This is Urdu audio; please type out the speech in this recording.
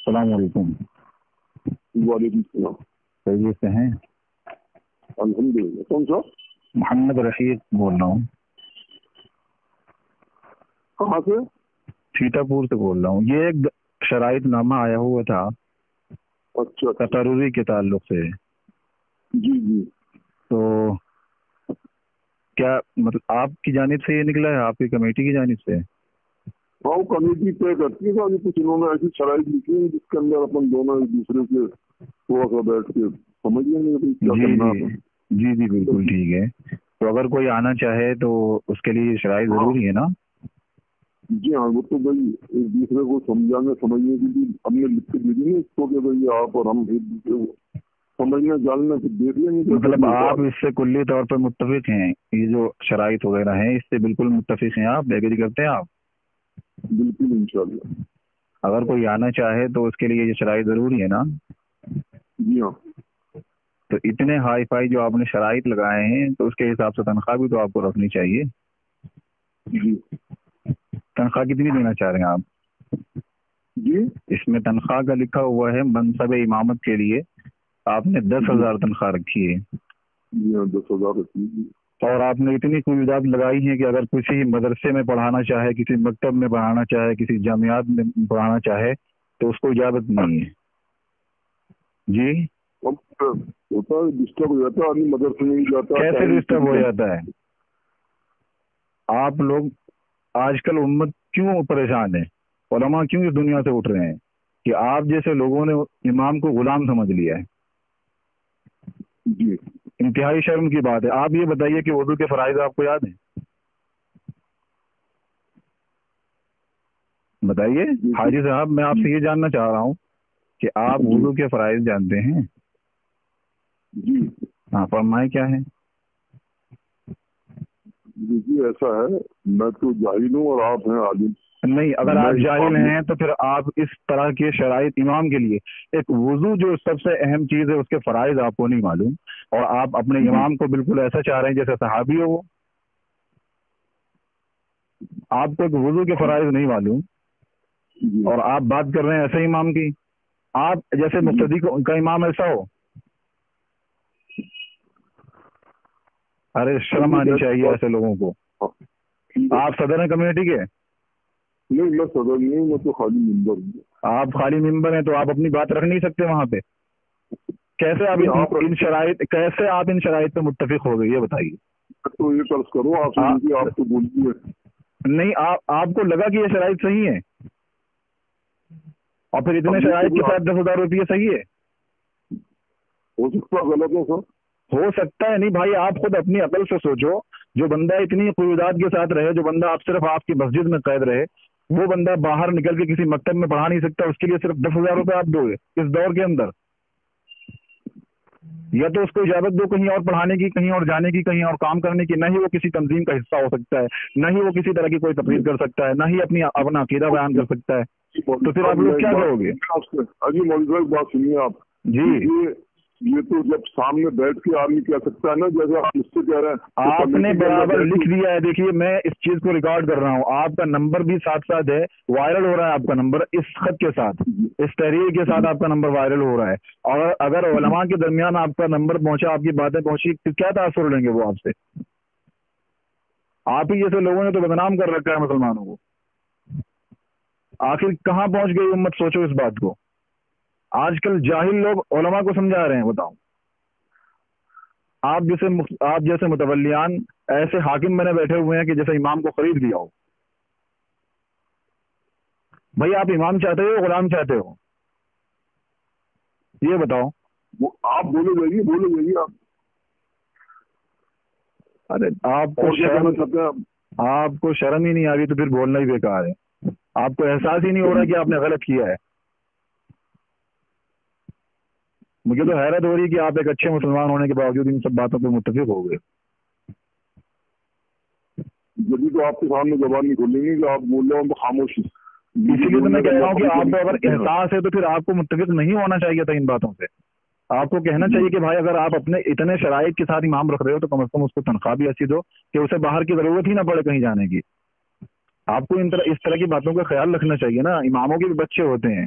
السلام علیکم. وعلیکم السلام. خیریت سے ہیں؟ الحمدللہ. کون سا؟ محمد رشید بول رہا ہوں. کہاں سے؟ سیتا پور سے بول رہا ہوں. یہ ایک شرائط نامہ آیا ہوا تھا اچھا. تقرری کے تعلق سے. جی جی. تو کیا مطلب آپ کی جانب سے یہ نکلا ہے، آپ کی کمیٹی کی جانب سے؟ ہاں، وہ کمیٹی طے کرتی ہے. ابھی کچھ انہوں نے ایسی شرائط لکھی ہے جس کے اندر اپن دونوں ایک دوسرے سے تھوڑا سا بیٹھ کے سمجھ لیں گے کیا کرنا ہے. جی جی بالکل ٹھیک ہے. تو اگر کوئی آنا چاہے تو اس کے لیے شرائط ضروری ہے نا؟ جی ہاں، وہ تو بھائی ایک دوسرے کو سمجھانے سمجھنے کے لیے ہم نے لکھ کے بھیجی ہے اس کو کہ بھائی آپ اور ہم ایک دوسرے کو سمجھنے جاننے سے دیکھ لیں گے. مطلب آپ اس سے کلی طور پر متفق ہیں؟ یہ جو شرائط وغیرہ ہیں اس سے بالکل متفق ہیں آپ؟ ایگری کرتے ہیں آپ؟ بالکل انشاءاللہ. اگر کوئی آنا چاہے تو اس کے لیے یہ شرائط ضروری ہے نا؟ جی ہاں. تو اتنے ہائی فائی جو آپ نے شرائط لگائے ہیں تو اس کے حساب سے تنخواہ بھی تو آپ کو رکھنی چاہیے. جی. تنخواہ کتنی دینا چاہ رہے ہیں آپ؟ جی اس میں تنخواہ کا لکھا ہوا ہے منصب امامت کے لیے آپ نے 10,000 تنخواہ رکھی ہے. جی ہاں، 10,000 رکھی ہے. اور آپ نے اتنی سہولت لگائی ہیں کہ اگر کسی مدرسے میں پڑھانا چاہے، کسی مکتب میں پڑھانا چاہے، کسی جامعات میں پڑھانا چاہے تو اس کو اجازت نہیں ہے. جی ہوتا ہے، ڈسٹرب ہو جاتا ہے آدمی، مدرسے میں جاتا ہے. کیسے ڈسٹرب ہو جاتا ہے؟ آپ لوگ آج کل امت کیوں پریشان ہے؟ علماء کیوں اس دنیا سے اٹھ رہے ہیں کہ آپ جیسے لوگوں نے امام کو غلام سمجھ لیا ہے. جی انتہائی شرم کی بات ہے. آپ یہ بتائیے کہ وضو کے فرائض آپ کو یاد ہیں؟ بتائیے حاجی صاحب، میں آپ سے یہ جاننا چاہ رہا ہوں کہ آپ وضو کے فرائض جانتے ہیں؟ جی ہاں فرمائیں کیا ہے؟ جی ایسا ہے، میں تو جاہل ہوں اور آپ ہیں عالم. نہیں، اگر آپ جاہل ہیں تو پھر آپ اس طرح کے شرائط امام کے لیے، ایک وضو جو سب سے اہم چیز ہے اس کے فرائض آپ کو نہیں معلوم، اور آپ اپنے امام کو بالکل ایسا چاہ رہے ہیں جیسے صحابی ہو وہ. آپ کو ایک وضو کے فرائض نہیں معلوم اور آپ بات کر رہے ہیں ایسے امام کی. آپ جیسے مقتدی کا امام ایسا ہو. ارے شرم آنی چاہیے ایسے لوگوں کو. آپ صدر ہیں کمیونٹی کے؟ نہیں، میں صدر نہیں ہوں، میں تو خالی ممبر ہوں. آپ خالی ممبر ہیں تو آپ اپنی بات رکھ نہیں سکتے وہاں پہ؟ کیسے آپ ان شرائط پہ متفق ہو گئے یہ بتائیے. تو یہ قرض کرو آپ تو بولتی ہے. نہیں، آپ کو لگا کہ یہ شرائط صحیح ہے اور پھر اتنے شرائط کے ساتھ 10,000 روپیے صحیح ہے؟ ہو سکتا ہے غلط ہے سر. ہو سکتا ہے نہیں بھائی، آپ خود اپنی عقل سے سوچو. جو بندہ اتنی قیودات کے ساتھ رہے، جو بندہ صرف آپ کی مسجد میں قید رہے، وہ بندہ باہر نکل کے کسی مکتب میں پڑھا نہیں سکتا، اس کے لیے صرف 10,000 روپے آپ دو گے اس دور کے اندر؟ یا تو اس کو اجازت دو کہیں اور پڑھانے کی، کہیں اور جانے کی، کہیں اور کام کرنے کی. نہ ہی وہ کسی تنظیم کا حصہ ہو سکتا ہے، نہ ہی وہ کسی طرح کی کوئی تقریر کر سکتا ہے، نہ ہی اپنا عقیدہ بیان کر سکتا ہے. تو پھر آپ لوگ کیا کہو گے؟ اجی مولوی بات سنیے آپ. جی یہ تو جب سامنے بیٹھ کے آدمی کہہ سکتا ہے نا، جیسے آپ مجھ سے کہہ رہے ہیں. آپ نے برابر لکھ دیا ہے. دیکھیے میں اس چیز کو ریکارڈ کر رہا ہوں، آپ کا نمبر بھی ساتھ ساتھ ہے، وائرل ہو رہا ہے آپ کا نمبر اس خط کے ساتھ، اس تحریر کے ساتھ آپ کا نمبر وائرل ہو رہا ہے. اور اگر علماء کے درمیان آپ کا نمبر پہنچا، آپ کی باتیں پہنچی، تو کیا تاثر لیں گے وہ آپ سے؟ آپ ہی جیسے لوگوں نے تو بدنام کر رکھا ہے مسلمانوں کو. آخر کہاں پہنچ گئی امت؟ سوچو اس بات کو. آج کل جاہل لوگ علماء کو سمجھا رہے ہیں. بتاؤ، آپ جیسے متولیان ایسے حاکم بنے بیٹھے ہوئے ہیں کہ جیسے امام کو خرید لیا ہو. بھائی آپ امام چاہتے ہو غلام چاہتے ہو؟ یہ بتاؤ. آپ بولے جائیے آپ. ارے آپ کو شرم ہی نہیں آ رہی تو پھر بولنا ہی بیکار ہے. آپ کو احساس ہی نہیں ہو رہا کہ آپ نے غلط کیا ہے. مجھے تو حیرت ہو رہی ہے کہ آپ ایک اچھے مسلمان ہونے کے باوجود ان سب باتوں پہ متفق ہو گئے. جبھی تو آپ کے سامنے زبان نہیں کھولیں گے کہ آپ بول رہے ہو تو خاموش. اسی لیے تو میں کہہ رہا ہوں کہ آپ کو اگر احساس ہے تو پھر آپ کو متفق نہیں ہونا چاہیے تھا ان باتوں سے. آپ کو کہنا چاہیے کہ بھائی اگر آپ اپنے اتنے شرائط کے ساتھ امام رکھ رہے ہو تو کم از کم اس کو تنخواہ بھی ایسی دو کہ اسے باہر کی ضرورت ہی نہ پڑے کہیں جانے کی. آپ کو اس طرح کی باتوں کا خیال رکھنا چاہیے نا. اماموں کے بھی بچے ہوتے ہیں.